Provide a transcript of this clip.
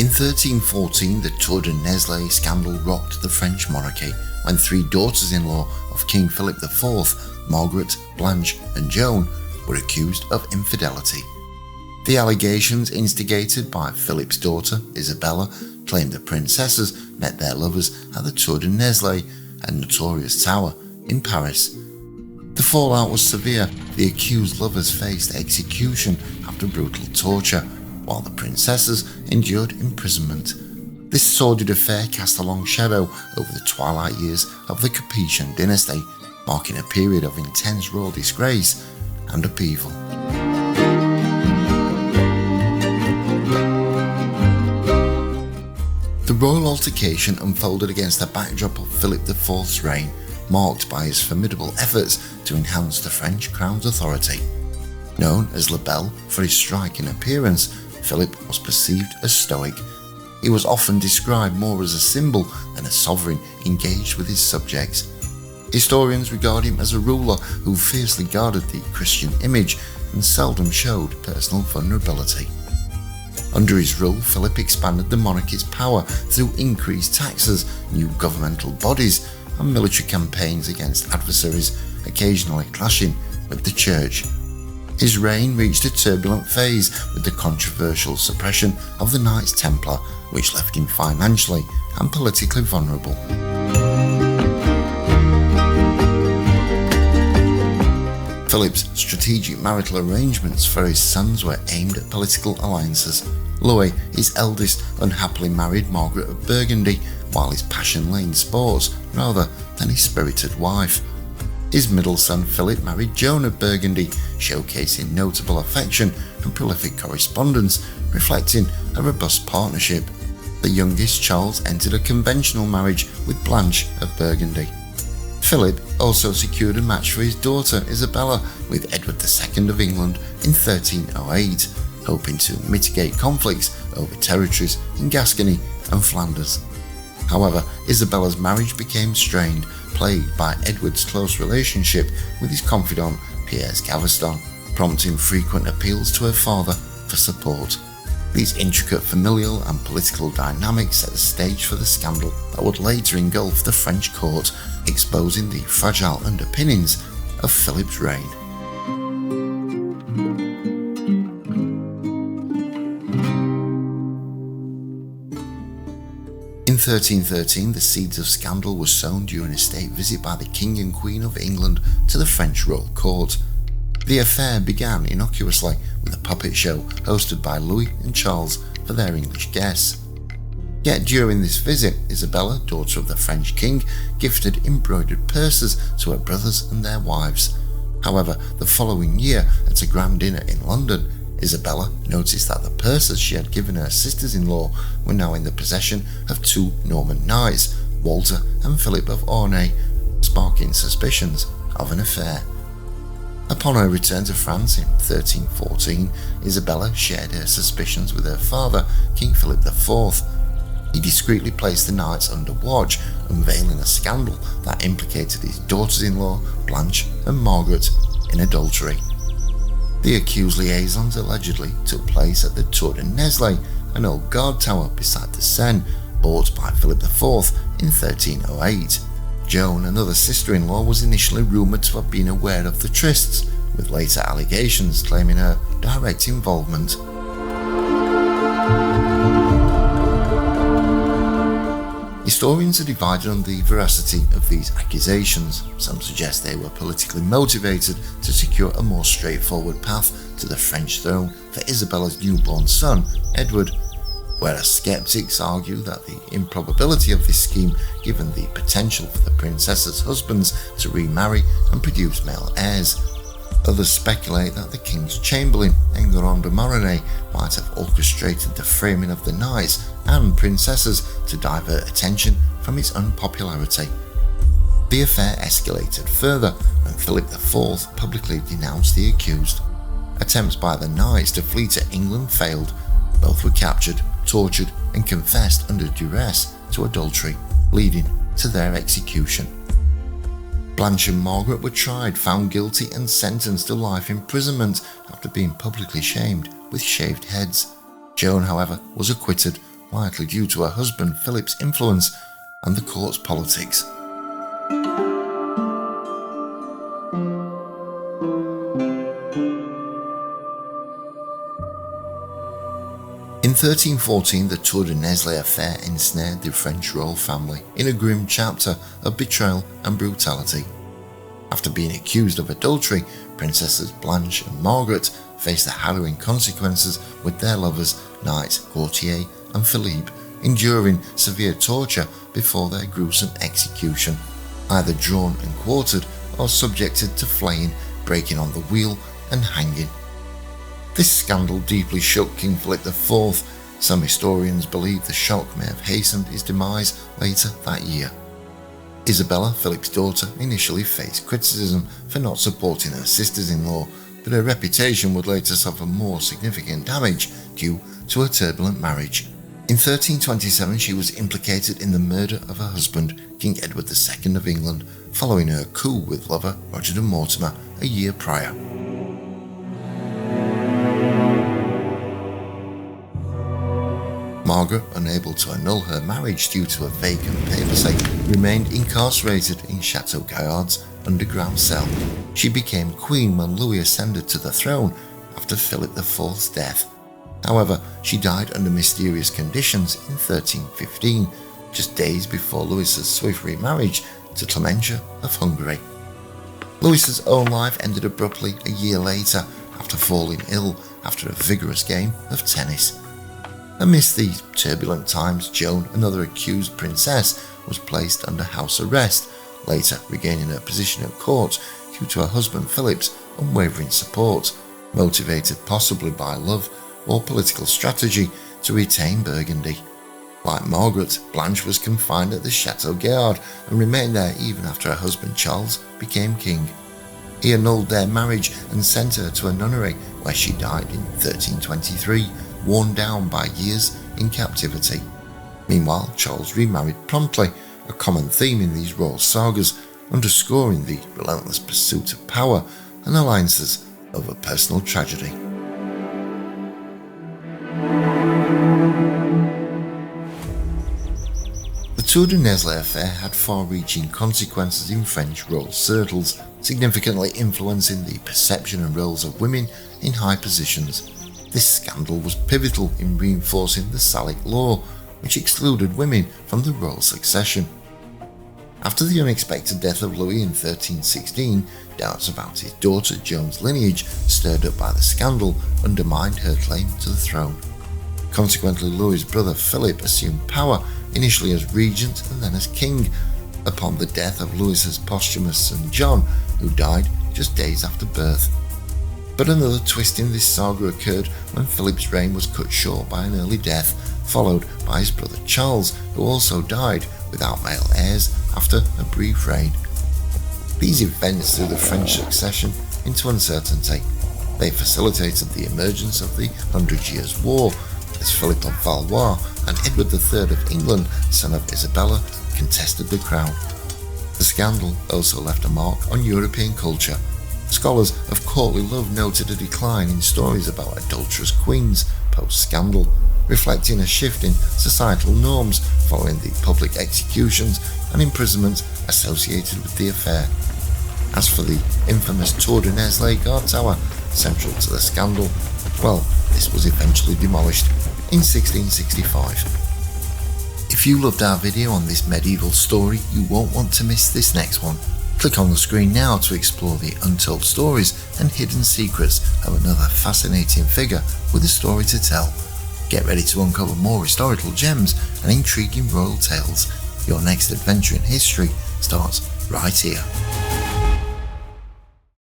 In 1314, the Tour de Nesle scandal rocked the French monarchy when 3 daughters-in-law of King Philip IV, Margaret, Blanche and Joan, were accused of infidelity. The allegations, instigated by Philip's daughter, Isabella, claimed the princesses met their lovers at the Tour de Nesle, a notorious tower in Paris. The fallout was severe. The accused lovers faced execution after brutal torture, while the princesses endured imprisonment. This sordid affair cast a long shadow over the twilight years of the Capetian dynasty, marking a period of intense royal disgrace and upheaval. The royal altercation unfolded against the backdrop of Philip IV's reign, marked by his formidable efforts to enhance the French crown's authority. Known as Le Bel for his striking appearance, Philip was perceived as stoic. He was often described more as a symbol than a sovereign engaged with his subjects. Historians regard him as a ruler who fiercely guarded the Christian image and seldom showed personal vulnerability. Under his rule, Philip expanded the monarchy's power through increased taxes, new governmental bodies, and military campaigns against adversaries, occasionally clashing with the church. His reign reached a turbulent phase with the controversial suppression of the Knights Templar, which left him financially and politically vulnerable. Philip's strategic marital arrangements for his sons were aimed at political alliances. Louis, his eldest, unhappily married Margaret of Burgundy, while his passion lay in sports rather than his spirited wife. His middle son Philip married Joan of Burgundy, showcasing notable affection and prolific correspondence, reflecting a robust partnership. The youngest, Charles, entered a conventional marriage with Blanche of Burgundy. Philip also secured a match for his daughter Isabella with Edward II of England in 1308, hoping to mitigate conflicts over territories in Gascony and Flanders. However, Isabella's marriage became strained, plagued by Edward's close relationship with his confidant Piers Gaveston, prompting frequent appeals to her father for support. These intricate familial and political dynamics set the stage for the scandal that would later engulf the French court, exposing the fragile underpinnings of Philip's reign. In 1313, the seeds of scandal were sown during a state visit by the King and Queen of England to the French royal court. The affair began innocuously with a puppet show hosted by Louis and Charles for their English guests. Yet during this visit, Isabella, daughter of the French king, gifted embroidered purses to her brothers and their wives. However, the following year, at a grand dinner in London, Isabella noticed that the purses she had given her sisters-in-law were now in the possession of 2 Norman knights, Walter and Philip of Ornay, sparking suspicions of an affair. Upon her return to France in 1314, Isabella shared her suspicions with her father, King Philip IV. He discreetly placed the knights under watch, unveiling a scandal that implicated his daughters-in-law, Blanche and Margaret, in adultery. The accused liaisons allegedly took place at the Tour de Nesle, an old guard tower beside the Seine, bought by Philip IV in 1308. Joan, another sister-in-law, was initially rumoured to have been aware of the trysts, with later allegations claiming her direct involvement. Historians are divided on the veracity of these accusations. Some suggest they were politically motivated to secure a more straightforward path to the French throne for Isabella's newborn son, Edward, whereas skeptics argue that the improbability of this scheme, given the potential for the princess's husbands to remarry and produce male heirs. Others speculate that the king's chamberlain, Enguerrand de Maroney, might have orchestrated the framing of the knights and princesses to divert attention from its unpopularity. The affair escalated further when Philip IV publicly denounced the accused. Attempts by the knights to flee to England failed. Both were captured, tortured and confessed under duress to adultery, leading to their execution. Blanche and Margaret were tried, found guilty and sentenced to life imprisonment after being publicly shamed with shaved heads. Joan, however, was acquitted, likely due to her husband Philip's influence and the court's politics. In 1314, the Tour de Nesle Affair ensnared the French royal family in a grim chapter of betrayal and brutality. After being accused of adultery, Princesses Blanche and Margaret faced the harrowing consequences, with their lovers, knights Gautier and Philippe, enduring severe torture before their gruesome execution, either drawn and quartered or subjected to flaying, breaking on the wheel and hanging. This scandal deeply shook King Philip IV. Some historians believe the shock may have hastened his demise later that year. Isabella, Philip's daughter, initially faced criticism for not supporting her sisters-in-law, but her reputation would later suffer more significant damage due to her turbulent marriage. In 1327, she was implicated in the murder of her husband, King Edward II of England, following her coup with lover Roger de Mortimer a year prior. Margaret, unable to annul her marriage due to a vacant papacy, remained incarcerated in Chateau Gaillard's underground cell. She became queen when Louis ascended to the throne after Philip IV's death. However, she died under mysterious conditions in 1315, just days before Louis's swift remarriage to Clementia of Hungary. Louis's own life ended abruptly a year later after falling ill after a vigorous game of tennis. Amidst these turbulent times, Joan, another accused princess, was placed under house arrest, later regaining her position at court due to her husband Philip's unwavering support, motivated possibly by love or political strategy to retain Burgundy. Like Margaret, Blanche was confined at the Chateau Gaillard and remained there even after her husband Charles became king. He annulled their marriage and sent her to a nunnery where she died in 1323, worn down by years in captivity. Meanwhile, Charles remarried promptly, a common theme in these royal sagas, underscoring the relentless pursuit of power and alliances over personal tragedy. The Tour de Nesle Affair had far-reaching consequences in French royal circles, significantly influencing the perception and roles of women in high positions. This scandal was pivotal in reinforcing the Salic law, which excluded women from the royal succession. After the unexpected death of Louis in 1316, doubts about his daughter Joan's lineage, stirred up by the scandal, undermined her claim to the throne. Consequently, Louis's brother Philip assumed power, initially as regent and then as king, upon the death of Louis's posthumous son John, who died just days after birth. But another twist in this saga occurred when Philip's reign was cut short by an early death, followed by his brother Charles, who also died without male heirs after a brief reign. These events threw the French succession into uncertainty. They facilitated the emergence of the 100 Years' War, as Philip of Valois and Edward III of England, son of Isabella, contested the crown. The scandal also left a mark on European culture. Scholars of courtly love noted a decline in stories about adulterous queens post-scandal, reflecting a shift in societal norms following the public executions and imprisonments associated with the affair. As for the infamous Tour de Nesle guard tower, central to the scandal, well, this was eventually demolished in 1665. If you loved our video on this medieval story, you won't want to miss this next one. Click on the screen now to explore the untold stories and hidden secrets of another fascinating figure with a story to tell. Get ready to uncover more historical gems and intriguing royal tales. Your next adventure in history starts right here.